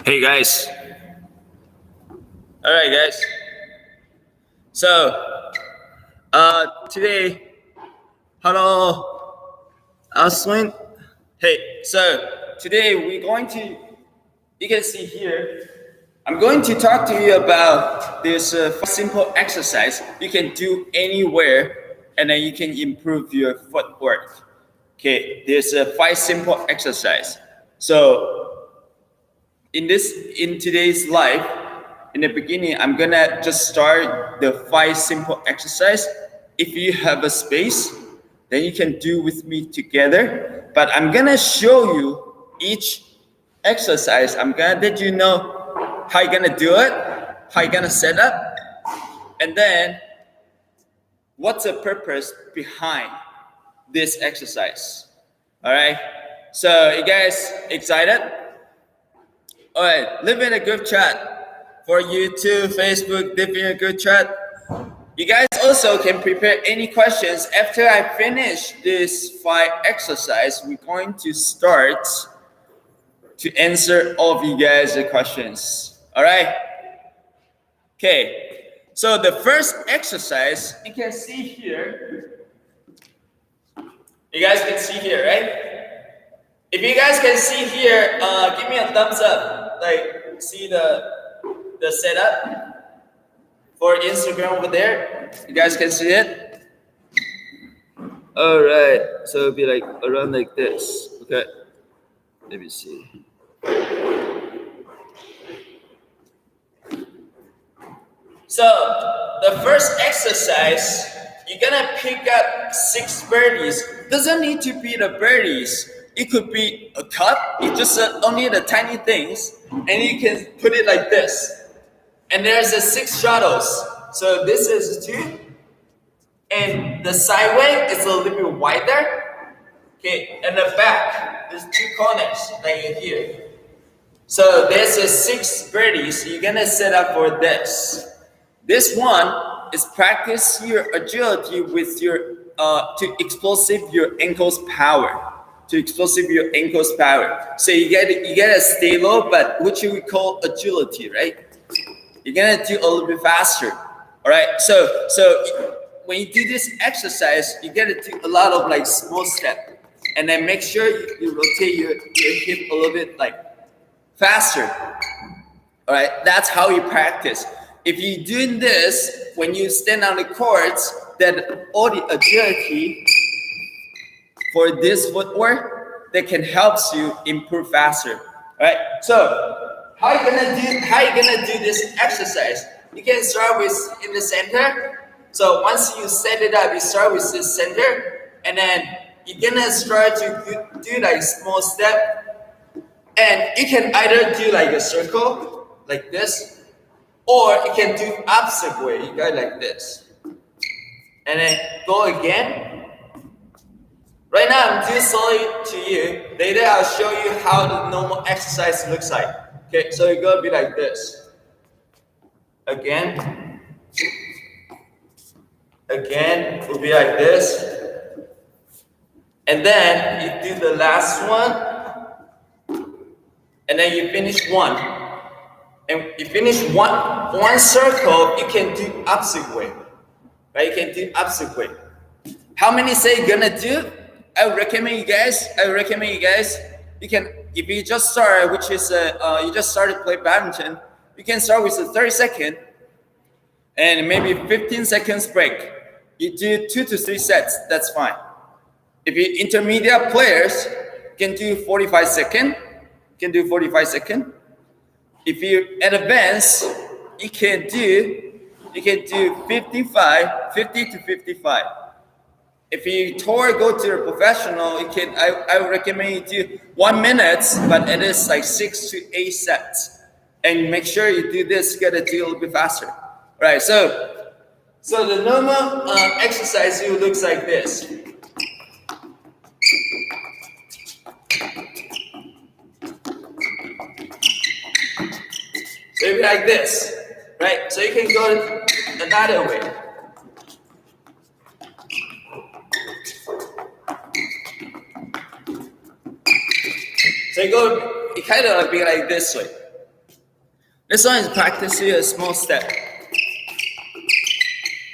Hey guys. All right, guys. So, today, hello, Aswin. Hey, so today we're going to, you can see here, I'm going to talk to you about this simple exercise you can do anywhere and then you can improve your footwork. Okay, there's a 5 simple exercise. So, in today's life, in the beginning, I'm gonna just start the 5 simple exercise. If you have a space, then you can do with me together. But I'm gonna show you each exercise. I'm gonna let you know how you're gonna do it, how you're gonna set up, and then what's the purpose behind this exercise. All right. So you guys excited? All right, leave in a group chat for YouTube, Facebook, leave in a group chat. You guys also can prepare any questions. After I finish this 5 exercise, we're going to start to answer all of you guys' questions. All right? Okay, so the first exercise, you can see here. You guys can see here, right? If you guys can see here, give me a thumbs up. Like, see the setup for Instagram over there. You guys can see it. All right, so it'll be like around like this. Okay, let me see. So the first exercise, you're gonna pick up 6 birdies. Doesn't need to be the birdies. It could be a cup. It's just only the tiny things, and you can put it like this. And there's a 6 shuttles. So this is 2, and the sideway is a little bit wider. Okay, and the back there's 2 corners like here. So there's a 6 birdies. You're gonna set up for this. This one is practice your agility with your to explosive your ankles power. To explosive your ankles power. So you gotta stay low, but what you would call agility, right? You're gonna do a little bit faster. All right. So when you do this exercise, you gotta do a lot of like small step, and then make sure you rotate your hip a little bit like faster. All right. That's how you practice. If you're doing this when you stand on the courts, then all the agility for this footwork that can help you improve faster. Right? So how you gonna do this exercise? You can start with in the center. So once you set it up, you start with the center, and then you're gonna start to do like small step, and you can either do like a circle like this, or you can do opposite way. You go like this, and then go again. Right now, I'm too slowly to you. Later, I'll show you how the normal exercise looks like. Okay, so you're gonna be like this. Again. Again, will be like this. And then you do the last one. And then you finish one. And you finish one circle, you can do opposite way. Right? You can do opposite way. How many say you're gonna do? I recommend you guys. You can, if you just start, which is you just started to play badminton, you can start with a 30-second and maybe 15 seconds break. You do 2 to 3 sets. That's fine. If you're intermediate players, you can do 45 seconds. If you're advanced, you can do 50 to 55. If you go to a professional, you can. I would recommend you do 1 minute, but it is like 6 to 8 sets, and make sure you do this. Get it a little bit faster, right? So the normal exercise looks like this. So it'll be like this, right? So you can go another way. So it kind of be like this way. This one is practicing a small step.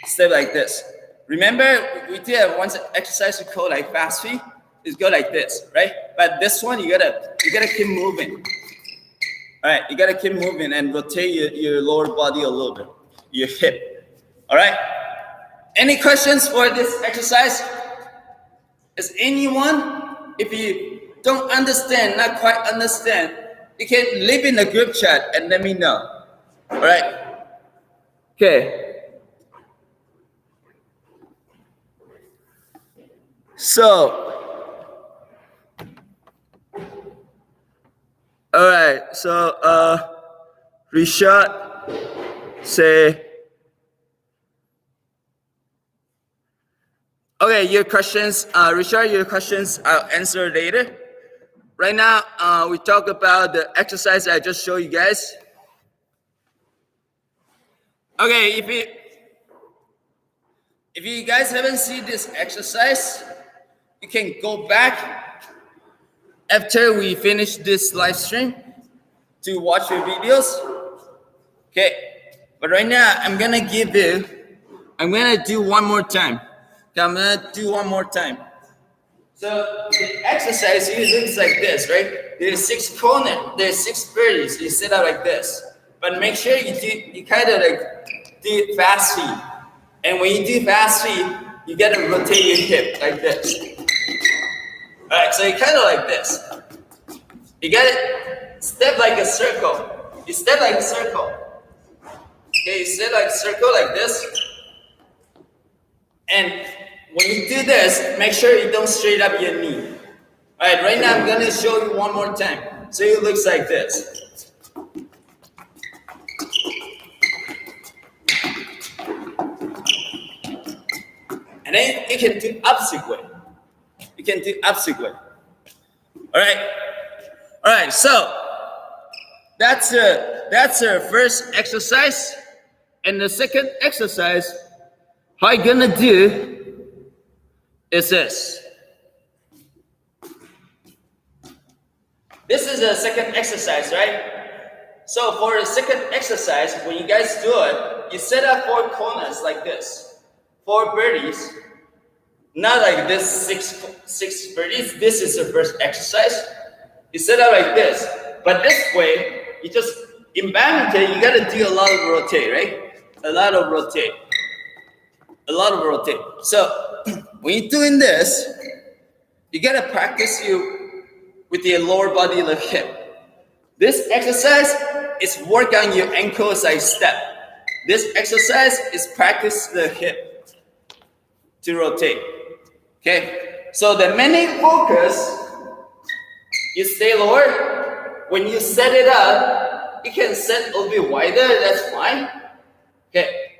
Step like this. Remember, we did one exercise we call like fast feet. It's go like this, right? But this one, you gotta keep moving. All right, you gotta keep moving and rotate your lower body a little bit, your hip. All right. Any questions for this exercise? Is anyone? If you don't understand, not quite understand, you can leave in the group chat and let me know. All right. Okay. So, all right. So, Richard, say. Okay, your questions, Richard, your questions I'll answer later. Right now, we talk about the exercise I just showed you guys. Okay, if you guys haven't seen this exercise, you can go back after we finish this live stream to watch your videos. Okay, but right now, I'm gonna do one more time. Okay, I'm gonna do one more time. So the exercise usually looks like this, right? There's 6 corners, there's 6 birdies. You sit out like this, but make sure you kind of like do fast feet. And when you do fast feet, you gotta rotate your hip like this. All right, so you kind of like this. You gotta step like a circle. You step like a circle. Okay, you step like a circle like this. And when you do this, make sure you don't straight up your knee. All right, right now I'm gonna show you one more time. So it looks like this. And then you can do opposite way. You can do opposite way. All right. So that's our first exercise, and the second exercise, how you gonna do is this. This is the second exercise, right? So for the second exercise, when you guys do it, you set up 4 corners like this. 4 birdies. Not like this, six birdies. This is the first exercise. You set up like this. But this way, you just, in badminton, you gotta do a lot of rotate, right? A lot of rotate. So when you're doing this, you gotta practice with your lower body, the hip. This exercise is work on your ankle side step. This exercise is practice the hip to rotate. Okay, so the main focus, you stay lower. When you set it up, you can set a little bit wider, that's fine. Okay,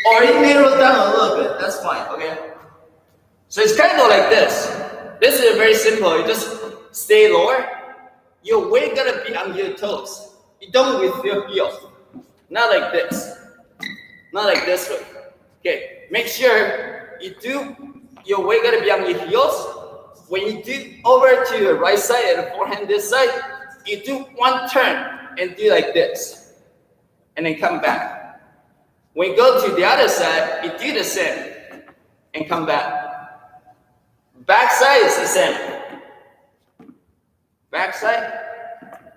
or you narrow down a little bit, that's fine, okay? So it's kind of like this. This is very simple, you just stay lower. Your weight gotta be on your toes. You don't with your heels. Not like this. Not like this way. Okay, make sure your weight gotta be on your heels. When you do over to your right side and the forehand this side, you do one turn and do like this. And then come back. When you go to the other side, you do the same and come back. Back side is the same. Back side.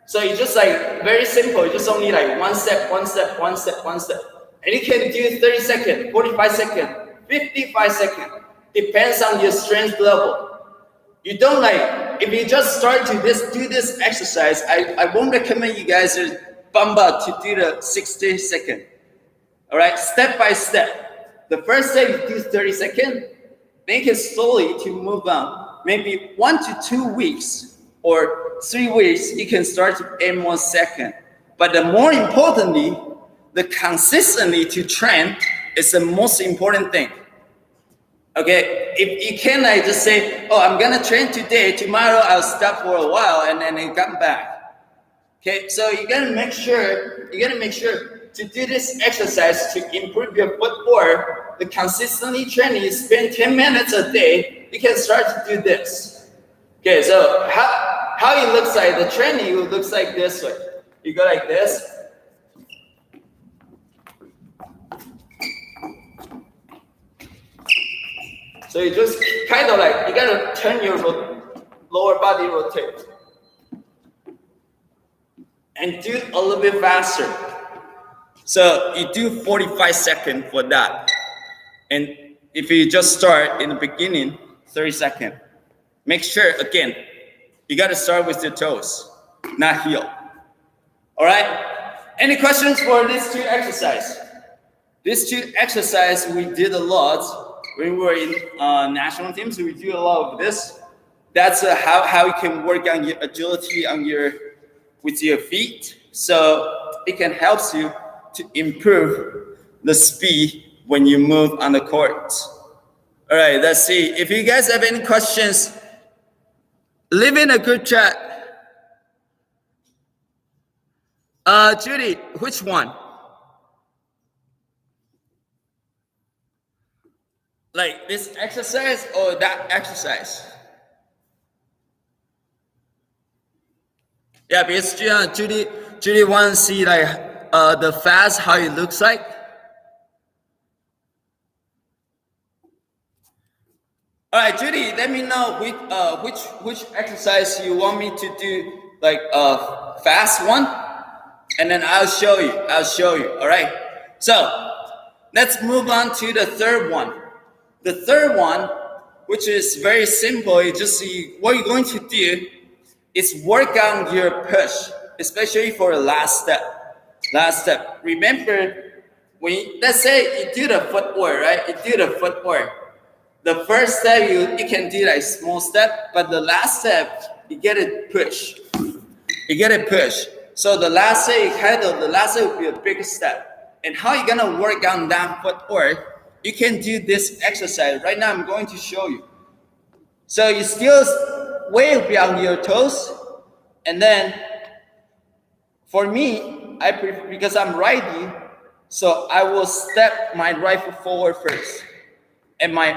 So you just like, very simple, you just only like one step. And you can do 30 seconds, 45 seconds, 55 seconds. Depends on your strength level. You don't like, if you just start to do this exercise, I won't recommend you guys to bump out to do the 60 seconds. All right, step by step. The first step you do 30 seconds, then you can slowly to move on. Maybe 1 to 2 weeks or 3 weeks, you can start to aim 1 second. But the more importantly, the consistency to train is the most important thing. Okay, if you can like just say, oh, I'm gonna train today, tomorrow I'll stop for a while and then come back. Okay, so you gotta make sure to do this exercise to improve your footwork. The consistently training, you spend 10 minutes a day, you can start to do this. Okay, so how it looks like, the training looks like this way. You go like this. So you just kind of like, you gotta turn your lower body rotate. And do it a little bit faster. So you do 45 seconds for that. And if you just start in the beginning, 30 seconds. Make sure, again, you gotta start with your toes, not heel. All right? Any questions for these two exercises? These two exercises we did a lot when we were in national teams. We do a lot of this. That's how you can work on your agility with your feet. So it can help you to improve the speed when you move on the court. All right, let's see. If you guys have any questions, leave in a group chat. Judy, which one? Like this exercise or that exercise? Yeah, because Judy wants to see like the fast how it looks like. All right, Judy, let me know which exercise you want me to do, like a fast one, and then I'll show you. All right. So let's move on to the third one. The third one, which is very simple, you just see what you're going to do is work on your push, especially for the last step. Remember, let's say you do the footwork, right? You do the footwork. The first step you can do like small step, but the last step you get it push. So the last step will be a big step. And how you gonna work on that footwork? You can do this exercise. Right now I'm going to show you. So you still way beyond your toes, and then for me, because I'm righty, so I will step my right foot forward first, and my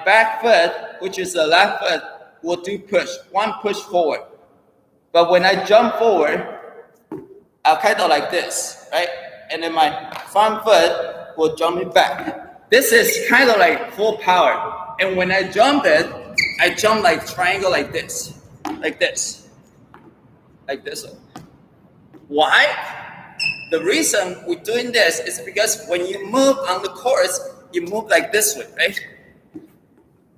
back foot, which is the left foot, will do one push forward. But when I jump forward, I'll kind of like this, right? And then my front foot will jump it back. This is kind of like full power. And when I jump it, I jump like triangle like this. Why? The reason we're doing this is because when you move on the course, you move like this way, right?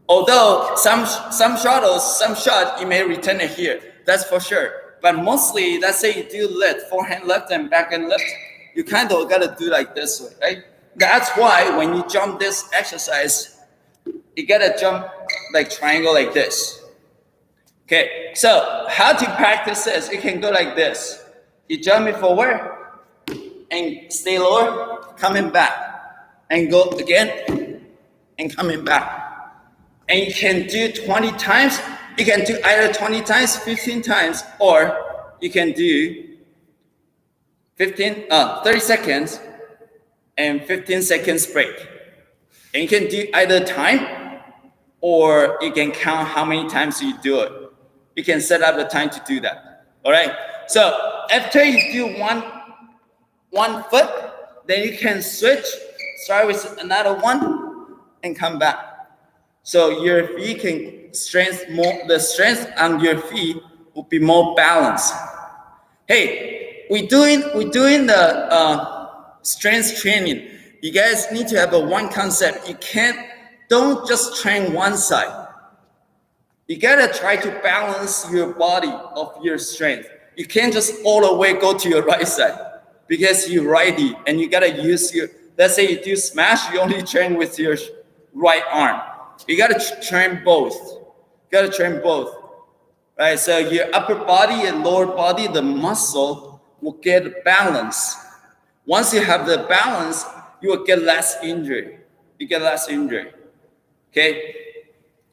Although some shot you may return it here, that's for sure. But mostly, let's say you do lift, forehand lift and backhand lift, you kind of gotta do like this way, right? That's why when you jump this exercise, you gotta jump like triangle like this. Okay, so how to practice this? You can go like this. You jump it forward and stay lower, coming back, and go again and coming back. And you can do 20 times. You can do either 20 times, 15 times, or you can do 30 seconds and 15 seconds break. And you can do either time, or you can count how many times you do it. You can set up the time to do that. All right. So after you do one foot, then you can switch, start with another one, and come back. So your feet can the strength on your feet will be more balanced. Hey, we're doing the strength training. You guys need to have one concept. Don't just train one side. You gotta try to balance your body of your strength. You can't just all the way go to your right side because you're righty and you gotta use let's say you do smash, you only train with your right arm. You gotta train both. Right? So your upper body and lower body, the muscle will get balance. Once you have the balance, you will get less injury. Okay?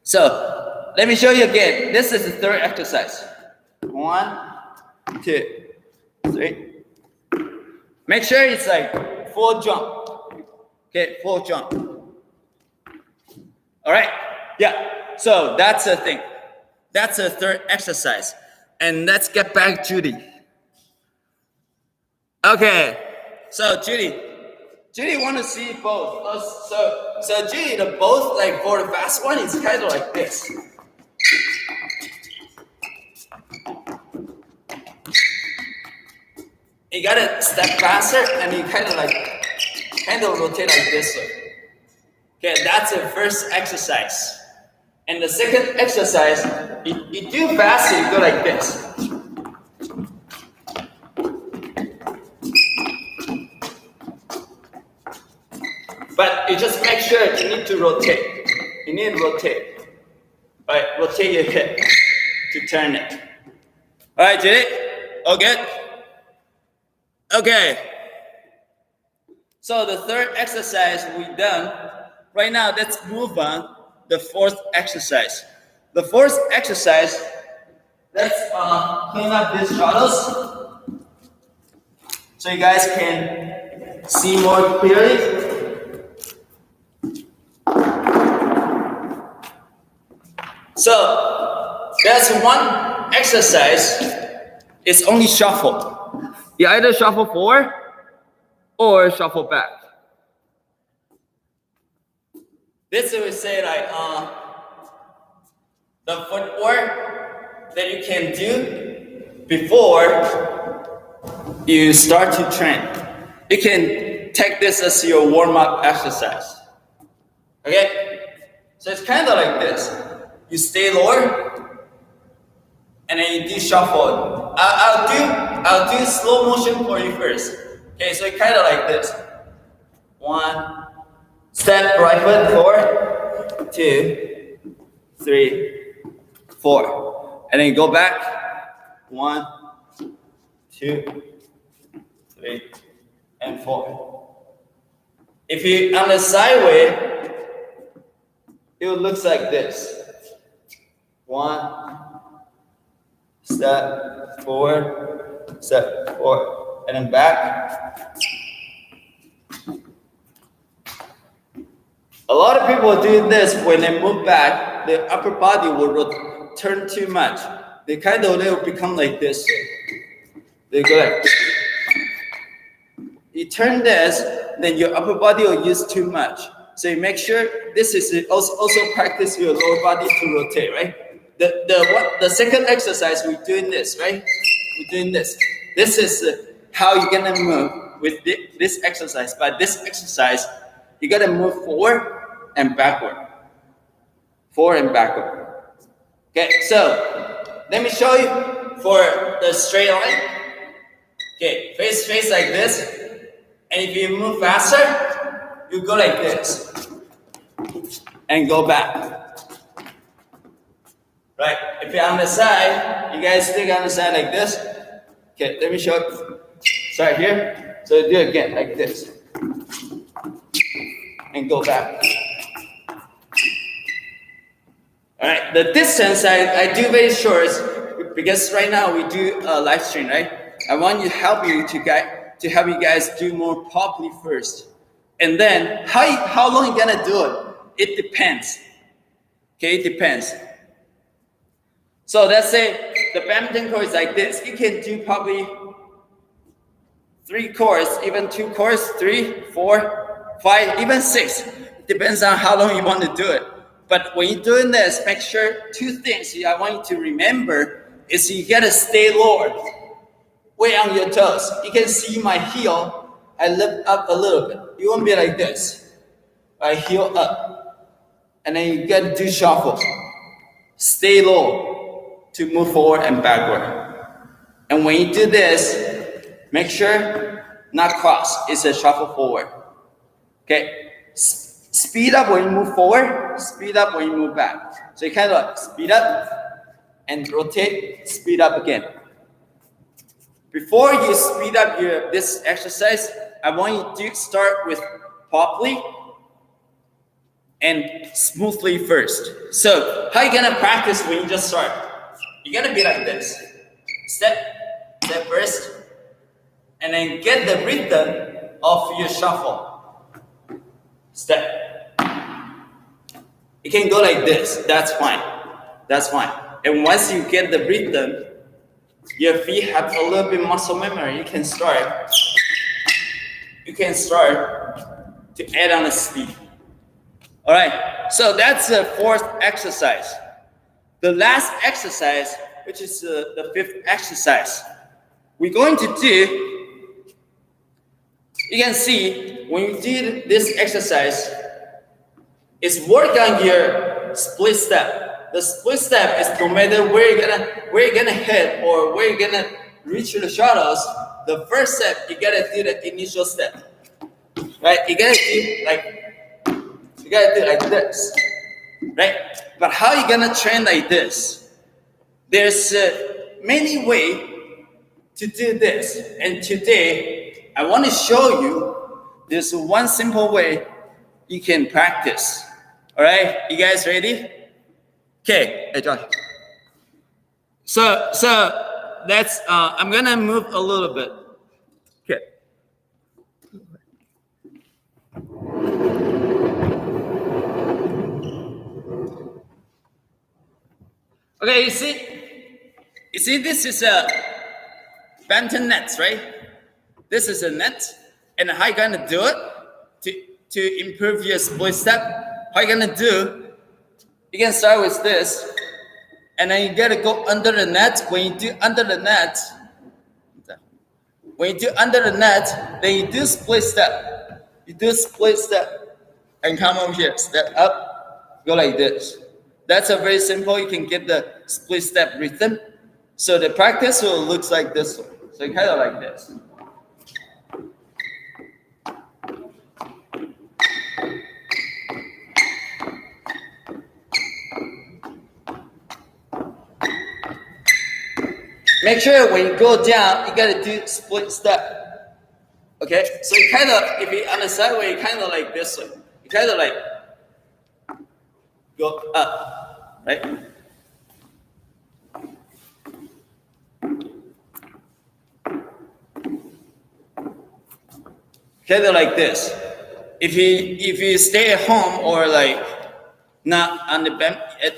So let me show you again. This is the third exercise. 1, 2, 3. Make sure it's like full jump. Okay, full jump. All right? Yeah. So that's the thing. That's the third exercise. And let's get back to Judy. Okay, so Judy want to see both. So Judy, the both like for the fast one, it's kind of like this. You gotta step faster, and you kind of rotate like this way. Okay, that's the first exercise. And the second exercise, you do faster, you go like this. But you just make sure you need to rotate. You need to rotate. Right, rotate your hip to turn it. All right, Judy? All good? Okay. So the third exercise we done. Right now, let's move on the fourth exercise. The fourth exercise, let's clean up these shuttles so you guys can see more clearly. So there's one exercise. It's only shuffle. You either shuffle forward or shuffle back. This we say like the footwork that you can do before you start to train. You can take this as your warm-up exercise. Okay? So it's kind of like this. You stay lower, and then you do shuffle. I'll do slow motion for you first. Okay, so it's kind of like this. 1, step right foot forward, 2, 3, 4, and then go back. 1, 2, 3, and 4. If you on the sideway, it looks like this. 1, step forward, step forward, and then back. A lot of people do this when they move back, the upper body will turn too much. They will become like this. They go like, you turn this, then your upper body will use too much. So you make sure this is also practice your lower body to rotate, right? The second exercise, we're doing this, right? We're doing this. This is how you're gonna move with this exercise. But this exercise, you gotta move forward and backward. Forward and backward. Okay, so let me show you for the straight line. Okay, face like this. And if you move faster, you go like this. And go back. Right, if you're on the side, you guys stick on the side like this. Okay, let me show you. Start here. So do it again like this. And go back. Alright, the distance I do very short because right now we do a live stream, right? I want to help you guys do more properly first. And then how long you gonna do it? It depends. Okay, it depends. So let's say the badminton court is like this. You can do probably 3 courts, even 2 courts, 3, 4, 5, even 6. It depends on how long you want to do it. But when you're doing this, make sure 2 things I want you to remember is you gotta stay lower, weight on your toes. You can see my heel, I lift up a little bit. You won't be like this. I heel up. And then you gotta do shuffle. Stay low to move forward and backward. And when you do this, make sure not cross. It's a shuffle forward. Okay? Speed up when you move forward, speed up when you move back. So you kind of speed up and rotate, speed up again. Before you speed up this exercise, I want you to start with properly and smoothly first. So how you gonna practice when you just start? You're gonna be like this. Step first, and then get the rhythm of your shuffle. Step. You can go like this. That's fine. That's fine. And once you get the rhythm, your feet have a little bit muscle memory, you can start. You can start to add on the speed. All right, so that's the fourth exercise. The last exercise, which is the fifth exercise, we're going to do, you can see when you do this exercise, is work on your split step. The split step is no matter where you're gonna hit or where you're gonna reach the shuttles, the first step you gotta do the initial step. Right? You gotta do like this. Right? But how you gonna train like this? There's many ways to do this. And today I want to show you there's one simple way you can practice. All right, you guys ready? Okay, hey Josh. So that's I'm gonna move a little bit. Okay. Okay, you see, this is a badminton net, right? This is a net, and how you gonna do it to improve your split step? How you gonna do? You can start with this, and then you gotta go under the net. When you do under the net, then you do split step. You do split step, and come over here, step up, go like this. That's a very simple. You can get the split step rhythm. So the practice will look like this one. So kind of like this. Make sure when you go down, you gotta do split step. Okay? So you kind of, if you're on the side way, you kind of like this one. You kind of like go up, right? Kind of like this. If you stay at home or like not on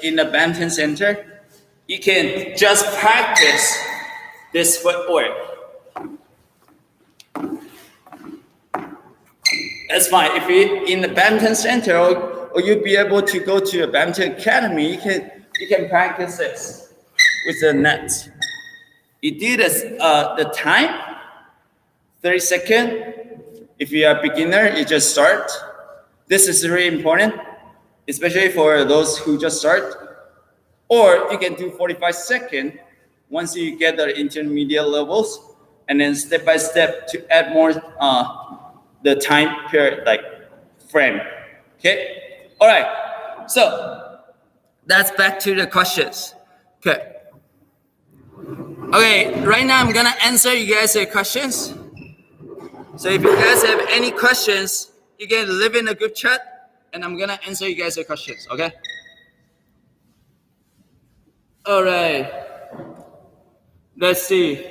in the badminton center, you can just practice this footwork. That's fine. If you're in the badminton center or you'll be able to go to a badminton academy, you can practice this with the net. You do this the time, 30 seconds. If you are a beginner, you just start. This is really important, especially for those who just start. Or you can do 45 seconds once you get the intermediate levels, and then step by step to add more the time period, like frame. Okay? All right. So that's back to the questions. Okay. Okay, right now I'm gonna answer you guys' questions. So if you guys have any questions, you can leave in a group chat, and I'm gonna answer you guys' questions, okay? All right. Let's see.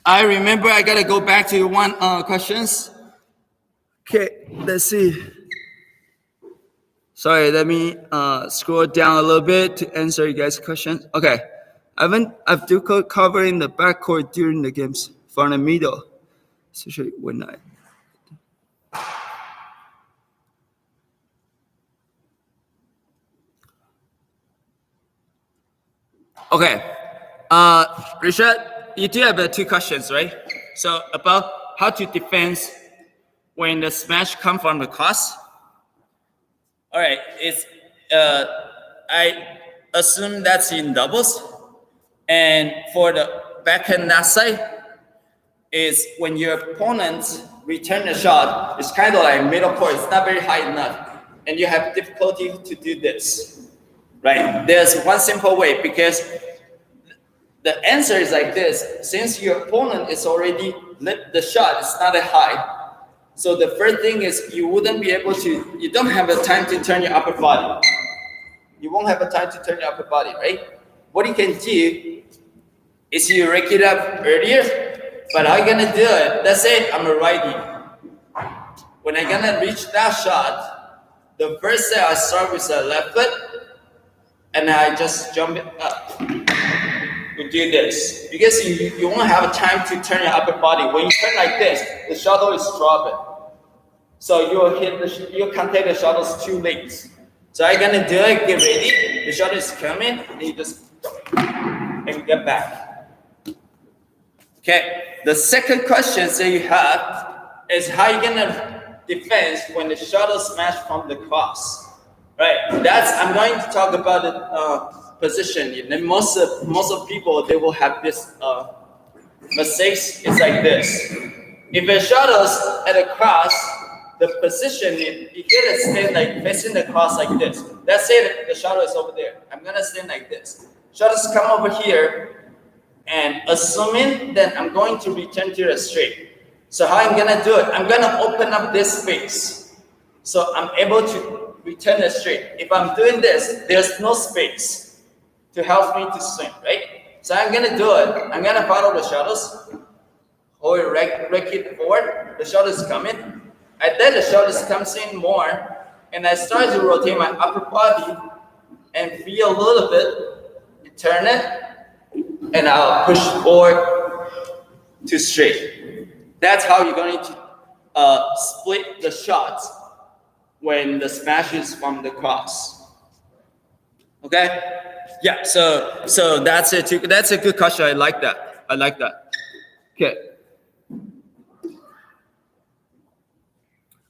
I remember I gotta go back to one questions. Okay, let's see. Sorry, let me scroll down a little bit to answer you guys' questions. Okay, I've difficult covering the backcourt during the games from the middle, especially when I. Okay, Richard, you do have two questions, right? So about how to defend when the smash comes from the cross. All right, it's I assume that's in doubles, and for the backhand net side, is when your opponent return the shot, it's kind of like middle court, it's not very high enough, and you have difficulty to do this, right? There's one simple way, because the answer is like this. Since your opponent is already lit the shot, it's not that high. So the first thing is you don't have the time to turn your upper body. You won't have the time to turn your upper body, right? What you can do is you rake it up earlier, but how you gonna do it? Let's say I'm a righty. When I'm gonna reach that shot, the first set I start with the left foot, and I just jump it up. do this because you won't have time to turn your upper body. When you turn like this, the shuttle is dropping. So you can't take the shuttles too late. So I'm gonna do it, get ready. The shuttle is coming, and you just and get back. Okay, the second question that you have is how you gonna defend when the shuttle smash from the cross. Right, I'm going to talk about the position. And most of people, they will have this mistakes. It's like this. If a shuttle's at a cross, the position, you gotta stand like facing the cross like this. Let's say that the shuttle is over there. I'm gonna stand like this. Shuttles come over here, and assuming that I'm going to return to the straight. So how I'm gonna do it? I'm gonna open up this space. So I'm able to return the straight. If I'm doing this, there's no space to help me to swing, right? So I'm gonna do it. I'm gonna follow the shuttles, hold it racket forward. The shuttle is coming. And then the shuttle comes in more, and I start to rotate my upper body and feel a little bit. Turn it, and I'll push forward to straight. That's how you're going to split the shots when the smash is from the cross. Okay? Yeah, so that's it too. That's a good question. I like that. Okay.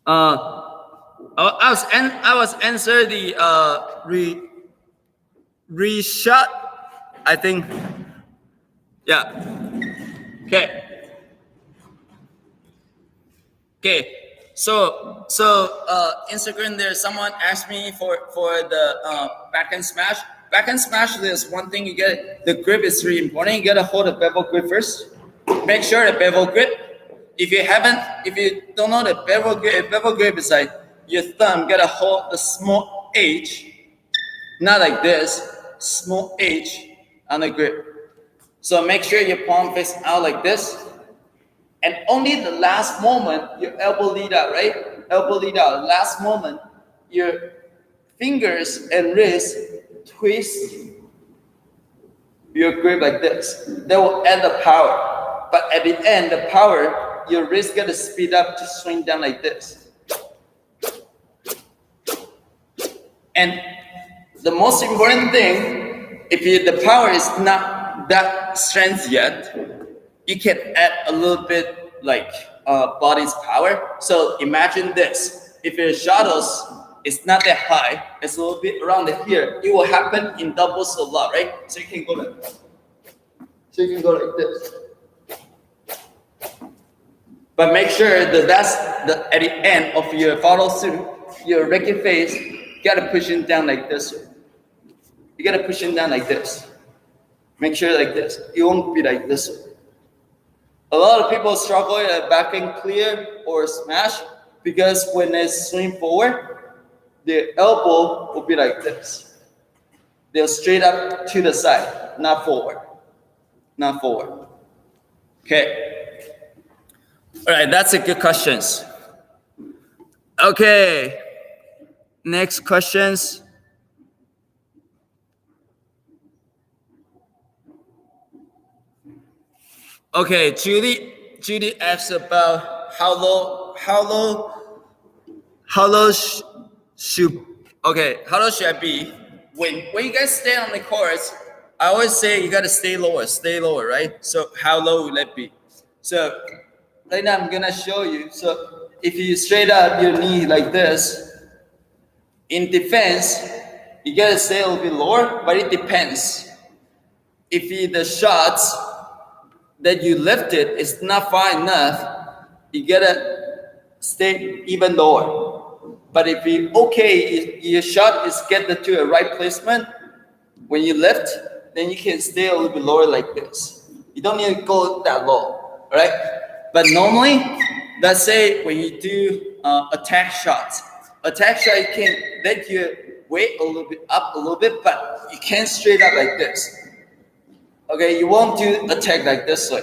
I was answer the reshot. I think. Yeah. Okay. Okay. So Instagram, there someone asked me for the backhand smash. Backhand smash, there's one thing you get. The grip is really important. You gotta hold the bevel grip first. Make sure the bevel grip. If you don't know the bevel grip is like your thumb gotta hold the small H, not like this, small H on the grip. So make sure your palm face out like this. And only the last moment, your elbow lead out, right? Elbow lead out. Last moment, your fingers and wrist twist your grip like this. That will add the power. But at the end, the power, your wrist got to speed up to swing down like this. And the most important thing, the power is not that strength yet, you can add a little bit like body's power. So imagine this. If your shuttles is not that high, it's a little bit around here, it will happen in doubles a lot, right? So you can go like this. So you can go like this. But make sure that at the end of your follow through, your racket face, you gotta push it down like this. You gotta push it down like this. Make sure like this. It won't be like this. A lot of people struggle at backhand clear or smash because when they swing forward, their elbow will be like this. They'll straight up to the side, not forward. Not forward. Okay. All right, that's a good questions. Okay. Next questions. Okay, Judy asks about how low should I be when you guys stand on the course? I always say you gotta stay lower, right? So how low will it be? So right now I'm gonna show you. So if you straight up your knee like this, in defense, you gotta stay a little bit lower, but it depends. If the shots that you lifted is not far enough, you gotta stay even lower. But if your shot is get to a right placement, when you lift, then you can stay a little bit lower like this. You don't need to go that low, right? But normally, let's say when you do attack shots, you can let your weight a little bit up a little bit, but you can't straight up like this. Okay, you won't do attack like this way.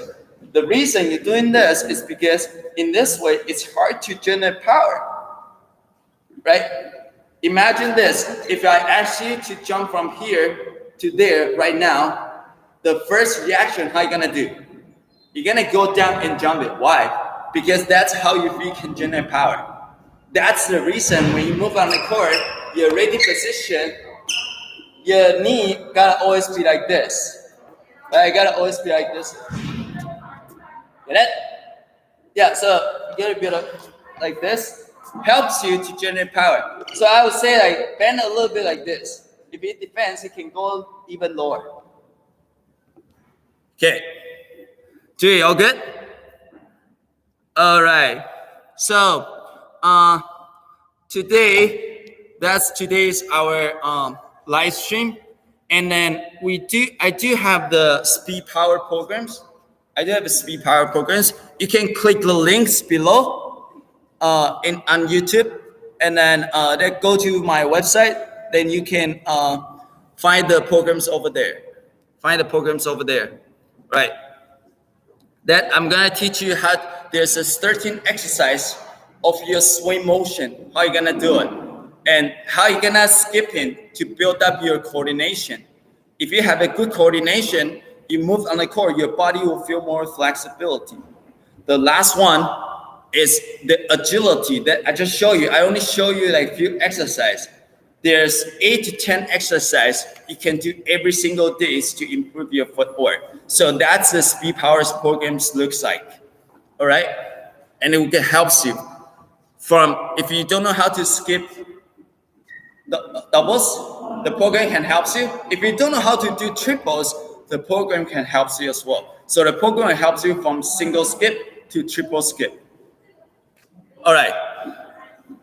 The reason you're doing this is because in this way, it's hard to generate power, right? Imagine this. If I ask you to jump from here to there right now, the first reaction, how you gonna do? You're gonna go down and jump it. Why? Because that's how your feet can generate power. That's the reason when you move on the court, your ready position, your knee gotta always be like this. Right? Gotta always be like this. Get it? Yeah, so you gotta be like this. Helps you to generate power. So I would say like bend a little bit like this. If it depends, it can go even lower. Okay. Jay, all good? All right. So today's our live stream, and then I do have the speed power programs. I do have the speed power programs. You can click the links below on YouTube, and then go to my website. Then you can find the programs over there. Find the programs over there, right? That I'm gonna teach you how. There's a 13 exercise of your swing motion. How you gonna do it, and how you gonna skip in to build up your coordination. If you have a good coordination, you move on the court, your body will feel more flexibility. The last one is the agility that I just showed you. I only show you like few exercises. There's 8 to 10 exercises you can do every single day to improve your footwork. So that's the speed powers programs looks like. All right, and it helps you from if you don't know how to skip the doubles, the program can help you. If you don't know how to do triples, the program can help you as well. So the program helps you from single skip to triple skip. All right.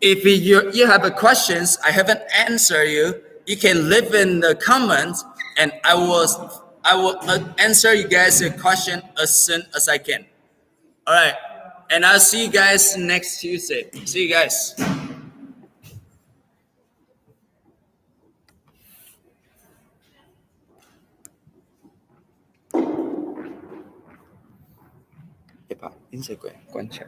If you have a questions, I haven't answered you, you can leave in the comments, and I will answer you guys a question as soon as I can. All right, and I'll see you guys next Tuesday. See you guys. Instagram 关起来。